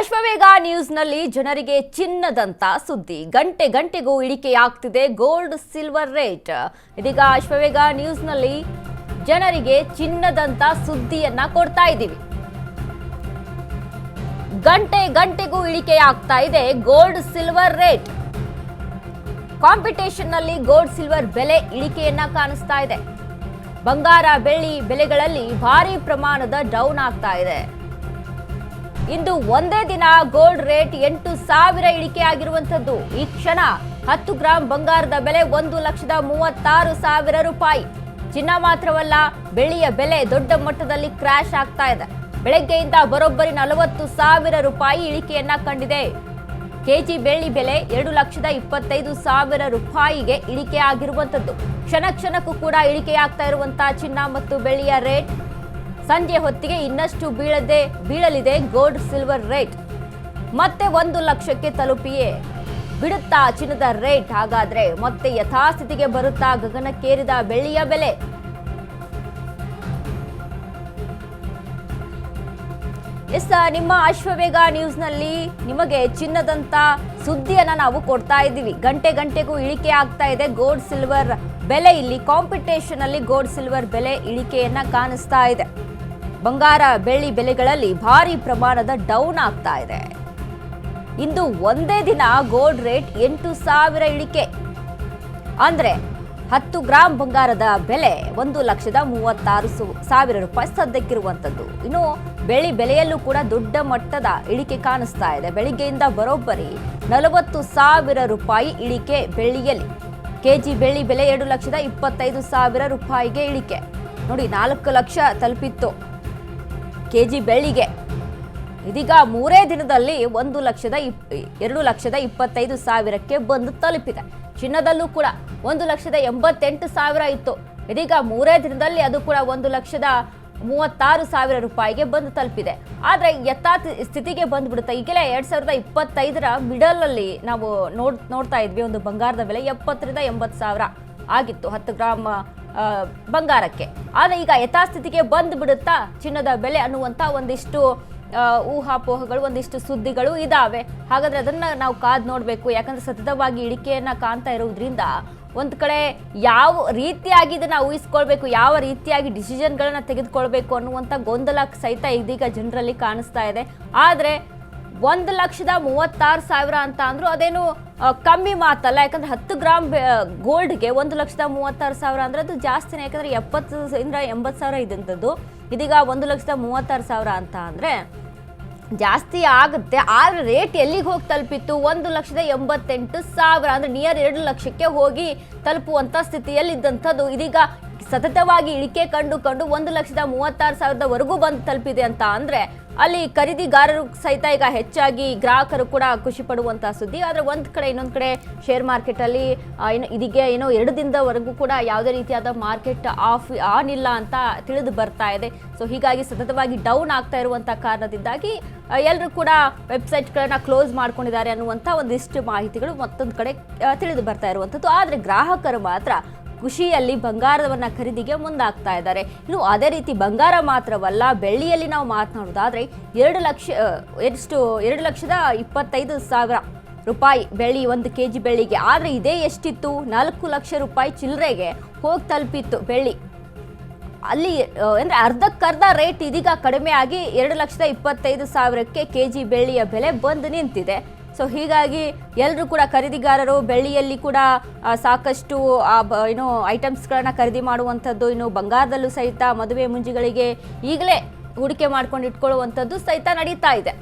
ಅಶ್ವವೇಗ ನ್ಯೂಸ್ನಲ್ಲಿ ಜನರಿಗೆ ಚಿನ್ನದಂತ ಸುದ್ದಿ. ಗಂಟೆ ಗಂಟೆಗೂ ಇಳಿಕೆಯಾಗ್ತಿದೆ ಗೋಲ್ಡ್ ಸಿಲ್ವರ್ ರೇಟ್. ಇದೀಗ ಅಶ್ವವೇಗ ನ್ಯೂಸ್ನಲ್ಲಿ ಜನರಿಗೆ ಚಿನ್ನದಂತ ಸುದ್ದಿಯನ್ನ ಕೊಡ್ತಾ ಇದ್ದೀವಿ. ಗಂಟೆ ಗಂಟೆಗೂ ಇಳಿಕೆಯಾಗ್ತಾ ಇದೆ ಗೋಲ್ಡ್ ಸಿಲ್ವರ್ ರೇಟ್. ಕಾಂಪಿಟೇಷನ್ ನಲ್ಲಿ ಗೋಲ್ಡ್ ಸಿಲ್ವರ್ ಬೆಲೆ ಇಳಿಕೆಯನ್ನ ಕಾಣಿಸ್ತಾ ಇದೆ. ಬಂಗಾರ ಬೆಳ್ಳಿ ಬೆಲೆಗಳಲ್ಲಿ ಭಾರಿ ಪ್ರಮಾಣದ ಡೌನ್ ಆಗ್ತಾ ಇದೆ. ಇಂದು ಒಂದೇ ದಿನ ಗೋಲ್ಡ್ ರೇಟ್ 8,000 ಇಳಿಕೆಯಾಗಿರುವಂತದ್ದು. ಈ ಕ್ಷಣ 10 ಗ್ರಾಂ ಬಂಗಾರದ ಬೆಲೆ 1,36,000 ರೂಪಾಯಿ. ಚಿನ್ನ ಮಾತ್ರವಲ್ಲ, ಬೆಳ್ಳಿಯ ಬೆಲೆ ದೊಡ್ಡ ಮಟ್ಟದಲ್ಲಿ ಕ್ರಾಶ್ ಆಗ್ತಾ ಇದೆ. ಬೆಳಗ್ಗೆಯಿಂದ ಬರೋಬ್ಬರಿ 40,000 ರೂಪಾಯಿ ಇಳಿಕೆಯನ್ನ ಕಂಡಿದೆ. ಕೆಜಿ ಬೆಳ್ಳಿ ಬೆಲೆ 2,25,000 ರೂಪಾಯಿಗೆ ಇಳಿಕೆ ಆಗಿರುವಂತದ್ದು. ಕ್ಷಣ ಕ್ಷಣಕ್ಕೂ ಕೂಡ ಇಳಿಕೆಯಾಗ್ತಾ ಇರುವಂತಹ ಚಿನ್ನ ಮತ್ತು ಬೆಳ್ಳಿಯ ರೇಟ್. ಸಂಜೆ ಹೊತ್ತಿಗೆ ಇನ್ನಷ್ಟು ಬೀಳಲಿದೆ ಗೋಲ್ಡ್ ಸಿಲ್ವರ್ ರೇಟ್. ಮತ್ತೆ 1 ಲಕ್ಷಕ್ಕೆ ತಲುಪಿಯೇ ಬಿಡುತ್ತಾ ಚಿನ್ನದ ರೇಟ್? ಹಾಗಾದ್ರೆ ಮತ್ತೆ ಯಥಾಸ್ಥಿತಿಗೆ ಬರುತ್ತಾ ಗಗನಕ್ಕೇರಿದ ಬೆಳ್ಳಿಯ ಬೆಲೆ? ನಿಮ್ಮ ಅಶ್ವವೇಗ ನ್ಯೂಸ್ನಲ್ಲಿ ನಿಮಗೆ ಚಿನ್ನದಂತ ಸುದ್ದಿಯನ್ನ ನಾವು ಕೊಡ್ತಾ ಇದ್ದೀವಿ. ಗಂಟೆ ಗಂಟೆಗೂ ಇಳಿಕೆ ಆಗ್ತಾ ಇದೆ ಗೋಲ್ಡ್ ಸಿಲ್ವರ್ ಬೆಲೆ. ಇಲ್ಲಿ ಕಾಂಪಿಟೇಷನ್ ಅಲ್ಲಿ ಗೋಲ್ಡ್ ಸಿಲ್ವರ್ ಬೆಲೆ ಇಳಿಕೆಯನ್ನ ಕಾಣಿಸ್ತಾ ಇದೆ. ಬಂಗಾರ ಬೆಳ್ಳಿ ಬೆಲೆಗಳಲ್ಲಿ ಭಾರಿ ಪ್ರಮಾಣದ ಡೌನ್ ಆಗ್ತಾ ಇದೆ. ಇಂದು ಒಂದೇ ದಿನ ಗೋಲ್ಡ್ ರೇಟ್ 8,000 ಇಳಿಕೆ. ಅಂದ್ರೆ 10 ಗ್ರಾಂ ಬಂಗಾರದ ಬೆಲೆ 1,36,000 ರೂಪಾಯಿ ಸದ್ಯಕ್ಕಿರುವಂತದ್ದು. ಇನ್ನು ಬೆಳ್ಳಿ ಬೆಲೆಯಲ್ಲೂ ಕೂಡ ದೊಡ್ಡ ಮಟ್ಟದ ಇಳಿಕೆ ಕಾಣಿಸ್ತಾ ಇದೆ. ಬೆಳಿಗ್ಗೆಯಿಂದ ಬರೋಬ್ಬರಿ 40,000 ರೂಪಾಯಿ ಇಳಿಕೆ ಬೆಳ್ಳಿಯಲ್ಲಿ. ಕೆಜಿ ಬೆಳ್ಳಿ ಬೆಲೆ 2,25,000 ರೂಪಾಯಿಗೆ ಇಳಿಕೆ. ನೋಡಿ, 4 ಲಕ್ಷ ತಲುಪಿತ್ತು ಕೆಜಿ ಬೆಳ್ಳಿಗೆ. ಇದೀಗ 3 ದಿನದಲ್ಲಿ 2,25,000ಕ್ಕೆ ಬಂದು ತಲುಪಿದೆ. ಚಿನ್ನದಲ್ಲೂ ಕೂಡ 1,88,000 ಇತ್ತು. ಇದೀಗ 3 ದಿನದಲ್ಲಿ ಅದು ಕೂಡ 1,36,000 ರೂಪಾಯಿಗೆ ಬಂದು ತಲುಪಿದೆ. ಆದ್ರೆ ಸ್ಥಿತಿಗೆ ಬಂದ್ಬಿಡುತ್ತೆ. ಈಗಲೇ 2025ರ ಮಿಡಲ್ ಅಲ್ಲಿ ನಾವು ನೋಡ್ತಾ ಇದ್ವಿ. ಒಂದು ಬಂಗಾರದ ಬೆಲೆ 70,000 ರಿಂದ 80,000 ಆಗಿತ್ತು 10 ಗ್ರಾಂ ಬಂಗಾರಕ್ಕೆ. ಆದ್ರೆ ಈಗ ಯಥಾಸ್ಥಿತಿಗೆ ಬಂದು ಬಿಡುತ್ತಾ ಚಿನ್ನದ ಬೆಲೆ ಅನ್ನುವಂತ ಒಂದಿಷ್ಟು ಊಹಾಪೋಹಗಳು, ಒಂದಿಷ್ಟು ಸುದ್ದಿಗಳು ಇದಾವೆ. ಹಾಗಾದ್ರೆ ಅದನ್ನ ನಾವು ಕಾದ್ ನೋಡ್ಬೇಕು. ಯಾಕಂದ್ರೆ ಸತತವಾಗಿ ಇಳಿಕೆಯನ್ನ ಕಾಣ್ತಾ ಇರೋದ್ರಿಂದ ಒಂದ್ ಕಡೆ ಯಾವ ರೀತಿಯಾಗಿ ಇದನ್ನ ಊಹಿಸ್ಕೊಳ್ಬೇಕು, ಯಾವ ರೀತಿಯಾಗಿ ಡಿಸಿಷನ್ಗಳನ್ನ ತೆಗೆದುಕೊಳ್ಬೇಕು ಅನ್ನುವಂತ ಗೊಂದಲ ಸಹಿತ ಇದೀಗ ಜನರಲ್ಲಿ ಕಾಣಿಸ್ತಾ ಇದೆ. ಆದ್ರೆ 1,36,000 ಅಂತ ಅಂದ್ರು ಅದೇನು ಕಮ್ಮಿ ಮಾತಲ್ಲ. ಯಾಕಂದ್ರೆ 10 ಗ್ರಾಂ ಗೋಲ್ಡ್ಗೆ 1,36,000 ಅಂದ್ರೆ ಅದು ಜಾಸ್ತಿನೇ. ಯಾಕಂದ್ರೆ 70,000 ರಿಂದ 80,000 ಇದ್ದಂಥದ್ದು ಇದೀಗ 1,36,000 ಅಂತ ಅಂದ್ರೆ ಜಾಸ್ತಿ ಆಗುತ್ತೆ. ಆದ್ರೆ ರೇಟ್ ಎಲ್ಲಿಗೆ ಹೋಗಿ ತಲುಪಿತ್ತು? 1,88,000 ಅಂದ್ರೆ ನಿಯರ್ 2 ಲಕ್ಷಕ್ಕೆ ಹೋಗಿ ತಲುಪುವಂತ ಸ್ಥಿತಿಯಲ್ಲಿ ಇದ್ದಂಥದ್ದು ಇದೀಗ ಸತತವಾಗಿ ಇಳಿಕೆ ಕಂಡು 1,36,000ವರೆಗೂ ಬಂದು ತಲುಪಿದೆ ಅಂತ ಅಂದ್ರೆ ಅಲ್ಲಿ ಖರೀದಿಗಾರರು ಸಹಿತ ಈಗ ಹೆಚ್ಚಾಗಿ ಗ್ರಾಹಕರು ಕೂಡ ಖುಷಿ ಪಡುವಂತಹ ಸುದ್ದಿ. ಆದ್ರೆ ಒಂದ್ ಕಡೆ ಇನ್ನೊಂದ್ ಕಡೆ ಶೇರ್ ಮಾರ್ಕೆಟ್ ಅಲ್ಲಿ ಇದೀಗ 2 ದಿನದವರೆಗೂ ಕೂಡ ಯಾವುದೇ ರೀತಿಯಾದ ಮಾರ್ಕೆಟ್ ಆನ್ ಇಲ್ಲ ಅಂತ ತಿಳಿದು ಬರ್ತಾ ಇದೆ. ಸೊ ಹೀಗಾಗಿ ಸತತವಾಗಿ ಡೌನ್ ಆಗ್ತಾ ಇರುವಂತಹ ಕಾರಣದಿಂದಾಗಿ ಎಲ್ಲರೂ ಕೂಡ ವೆಬ್ಸೈಟ್ಗಳನ್ನ ಕ್ಲೋಸ್ ಮಾಡ್ಕೊಂಡಿದ್ದಾರೆ ಅನ್ನುವಂಥ ಒಂದಿಷ್ಟು ಮಾಹಿತಿಗಳು ಮತ್ತೊಂದು ಕಡೆ ತಿಳಿದು ಬರ್ತಾ ಇರುವಂಥದ್ದು. ಆದ್ರೆ ಗ್ರಾಹಕರು ಮಾತ್ರ ಖುಷಿಯಲ್ಲಿ ಬಂಗಾರವನ್ನ ಖರೀದಿಗೆ ಮುಂದಾಗ್ತಾ ಇದ್ದಾರೆ. ಇನ್ನು ಅದೇ ರೀತಿ ಬಂಗಾರ ಮಾತ್ರವಲ್ಲ, ಬೆಳ್ಳಿಯಲ್ಲಿ ನಾವು ಮಾತನಾಡೋದಾದ್ರೆ 2,25,000 ರೂಪಾಯಿ ಬೆಳ್ಳಿ 1 ಕೆಜಿ ಬೆಳ್ಳಿಗೆ. ಆದ್ರೆ ಇದೇ ಎಷ್ಟಿತ್ತು? 4 ಲಕ್ಷ ರೂಪಾಯಿ ಚಿಲ್ಲರೆಗೆ ಹೋಗಿ ತಲುಪಿತ್ತು ಬೆಳ್ಳಿ. ಅಲ್ಲಿ ಅಂದ್ರೆ ಅರ್ಧಕ್ಕರ್ಧ ರೇಟ್ ಇದೀಗ ಕಡಿಮೆ ಆಗಿ 2,25,000ಕ್ಕೆ ಕೆಜಿ ಬೆಳ್ಳಿಯ ಬೆಲೆ ಬಂದು ನಿಂತಿದೆ. ಸೊ ಹೀಗಾಗಿ ಎಲ್ಲರೂ ಕೂಡ ಖರೀದಿಗಾರರು ಬೆಳ್ಳಿಯಲ್ಲಿ ಕೂಡ ಸಾಕಷ್ಟು ಐಟಮ್ಸ್ಗಳನ್ನ ಖರೀದಿ ಮಾಡುವಂಥದ್ದು, ಇನ್ನು ಬಂಗಾರದಲ್ಲೂ ಸಹಿತ ಮದುವೆ ಮುಂಜಿಗಳಿಗೆ ಈಗಲೇ ಹೂಡಿಕೆ ಮಾಡ್ಕೊಂಡು ಇಟ್ಕೊಳ್ಳುವಂಥದ್ದು ಸಹಿತ ನಡೀತಾ ಇದೆ.